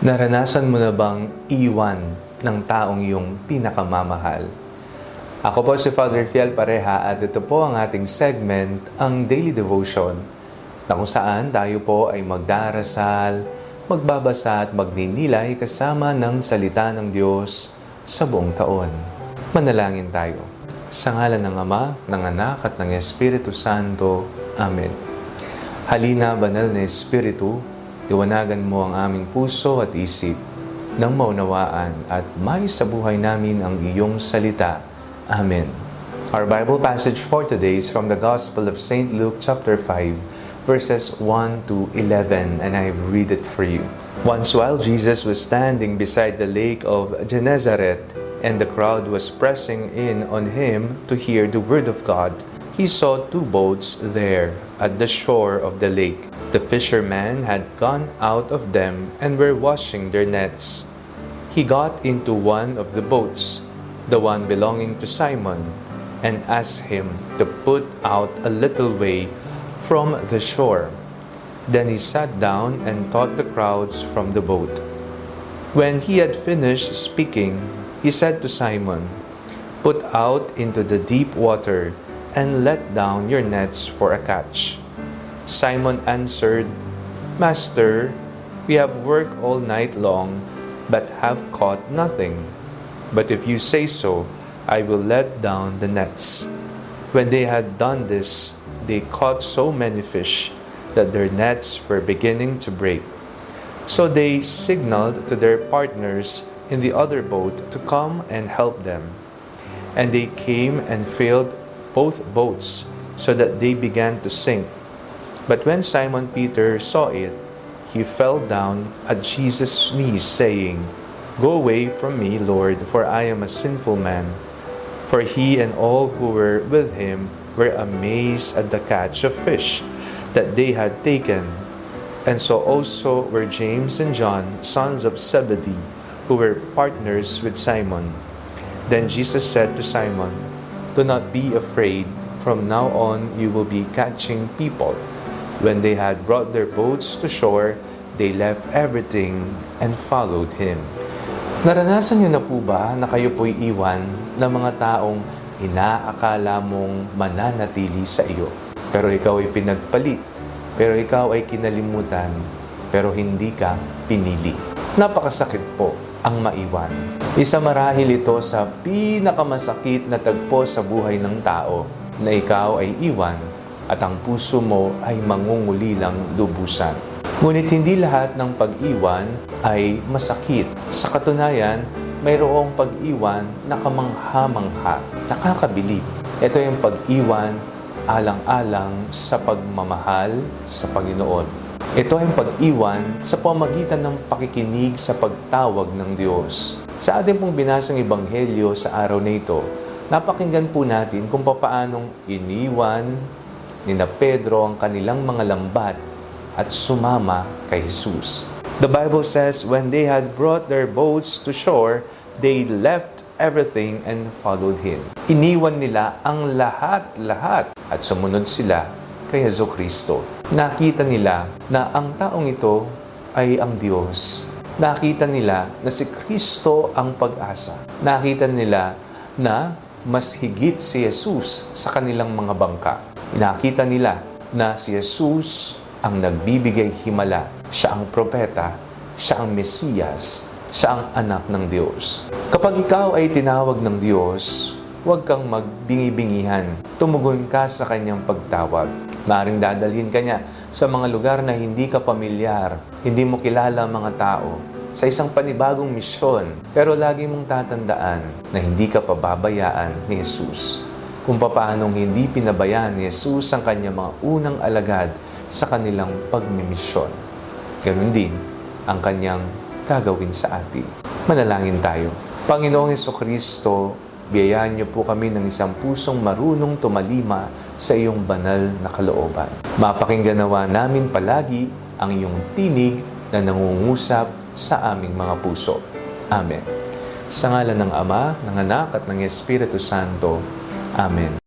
Naranasan mo na bang iwan ng taong iyong pinakamamahal? Ako po si Father Fiel Pareha at ito po ang ating segment, ang Daily Devotion, na kung saan tayo po ay magdarasal, magbabasa at magninilay kasama ng salita ng Diyos sa buong taon. Manalangin tayo. Sa ngalan ng Ama, ng Anak at ng Espiritu Santo. Amen. Halina, banal na Espiritu, liwanagan mo ang aming puso at isip nang maunawaan at may sa buhay namin ang iyong salita. Amen. Our Bible passage for today is from the Gospel of St. Luke chapter 5, verses 1 to 11, and I read it for you. Once while Jesus was standing beside the lake of Gennesaret, and the crowd was pressing in on him to hear the word of God, he saw two boats there at the shore of the lake. The fishermen had gone out of them and were washing their nets. He got into one of the boats, the one belonging to Simon, and asked him to put out a little way from the shore. Then he sat down and taught the crowds from the boat. When he had finished speaking, he said to Simon, "Put out into the deep water and let down your nets for a catch." Simon answered, "Master, we have worked all night long, but have caught nothing. But if you say so, I will let down the nets." When they had done this, they caught so many fish that their nets were beginning to break. So they signaled to their partners in the other boat to come and help them. And they came and filled both boats, so that they began to sink. But when Simon Peter saw it, he fell down at Jesus' knees, saying, "Go away from me, Lord, for I am a sinful man." For he and all who were with him were amazed at the catch of fish that they had taken. And so also were James and John, sons of Zebedee, who were partners with Simon. Then Jesus said to Simon, "Do not be afraid. From now on you will be catching people." When they had brought their boats to shore, they left everything and followed him. Naranasan niyo na po ba na kayo po'y iwan ng mga taong inaakala mong mananatili sa iyo? Pero ikaw ay pinagpalit, pero ikaw ay kinalimutan, pero hindi ka pinili. Napakasakit po ang maiwan. Isa marahil ito sa pinakamasakit na tagpo sa buhay ng tao, na ikaw ay iwan at ang puso mo ay mangungulilang lubusan. Ngunit hindi lahat ng pag-iwan ay masakit. Sa katunayan, mayroong pag-iwan na kamangha-mangha, nakakabilib. Ito yung pag-iwan alang-alang sa pagmamahal sa Panginoon. Ito ay pag-iwan sa pamagitan ng pakikinig sa pagtawag ng Diyos. Sa ating pong binasang ebanghelyo sa araw na ito, napakinggan po natin kung papaanong iniwan ni Pedro ang kanilang mga lambat at sumama kay Jesus. The Bible says, when they had brought their boats to shore, they left everything and followed Him. Iniwan nila ang lahat-lahat at sumunod sila kay Jesucristo. Nakita nila na ang taong ito ay ang Diyos. Nakita nila na si Kristo ang pag-asa. Nakita nila na mas higit si Jesus sa kanilang mga bangka. Nakita nila na si Jesus ang nagbibigay himala. Siya ang propeta, siya ang Mesiyas, siya ang anak ng Diyos. Kapag ikaw ay tinawag ng Diyos, huwag kang magbingi-bingihan. Tumugon ka sa kanyang pagtawag. Maaaring dadalhin ka niya sa mga lugar na hindi ka pamilyar, hindi mo kilala ang mga tao, sa isang panibagong misyon. Pero lagi mong tatandaan na hindi ka pababayaan ni Jesus. Kung paanong hindi pinabayaan ni Jesus ang kanyang mga unang alagad sa kanilang pagmimisyon. Ganun din ang kanyang gagawin sa atin. Manalangin tayo. Panginoong Jesucristo, biyayaan niyo po kami ng isang pusong marunong tumalima sa iyong banal na kalooban. Mapakinggan nawa namin palagi ang iyong tinig na nangungusap sa aming mga puso. Amen. Sa ngalan ng Ama, ng Anak at ng Espiritu Santo. Amen.